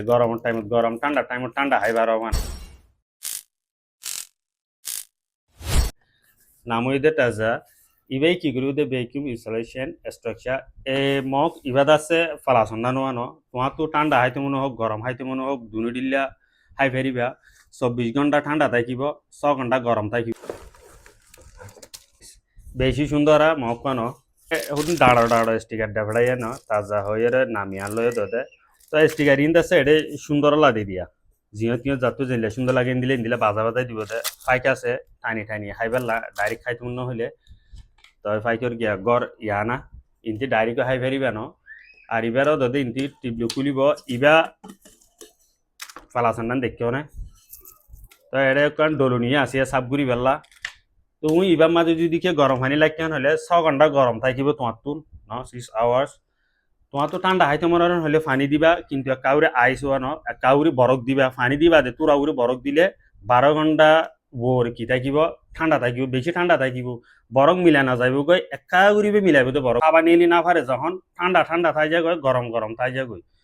গরমের টাইমত গরম, ঠান্ডার টাইমত ঠান্ডা হাইবার মানে নামইদে তাজা ইবাই কি করি উদে ভ্যাকুয়াম ইনস্টলেশন স্ট্রাকচার এ মক ইবাদ আছে ফালাসন্না নোয়ানো তোমার তো ঠান্ডা হাইতে মনে হোক গরম হাইতে মনে হোক দুনো দিল্লা হাই ফেরিবা 24 ঘন্টা ঠান্ডা থাকিব 6 ঘন্টা গরম থাকিব বেশি সুন্দর মক কানো হুদিন দাঁড়া দাঁড়া স্টিকার ডেভড়াই ন তাজা হয়ে নামিয়া লয়ে দতে তো স্টিকার ইন দাসে এটা সুন্দর লাগে দিয়া জিও তিও যাতো জেলে সুন্দর লাগে দিলে দিলে বাজা বাজাই দিব দে ফাইক আছে টানি টানি হাইবার ডাইরেক্ট খাইতে মনে হইলে তবে ফাইকর গিয়া গড় ইয়ানা ইনতি ডাইরেক্ট হাই ফেরিবা ন আর ইবারও দদে ইনতি টিবলু খুলিব ইবা ফালাসান্নান দেখিও না তো এটা কারণ ডলুনিয়া আছে সাবগুড়ি বেলা তো উই ইবার মাঝে যদি কে গরম পানি লাগিয়ান হলে 6 ঘন্টা গরম থাকিব তোমার তো ন 6 আওয়ার্স তোমার তো ঠান্ডা হাইতে মনে হলে পানি দিবা কিন্তু কাউরে আইস হওয়া ন কাউরে বরফ দিবা পানি দিবা দে তোরা উড়ে বরফ দিলে 12 ঘন্টা বোর কি থাকিব ঠান্ডা থাকিব বেশি ঠান্ডা থাকিব বরফ মিলা না যাইব গই একা উড়িবে মিলাইব তো বরফ খাবার নিলি না পারে যখন ঠান্ডা ঠান্ডা থাই যায় গরম গরম থাই যায় গই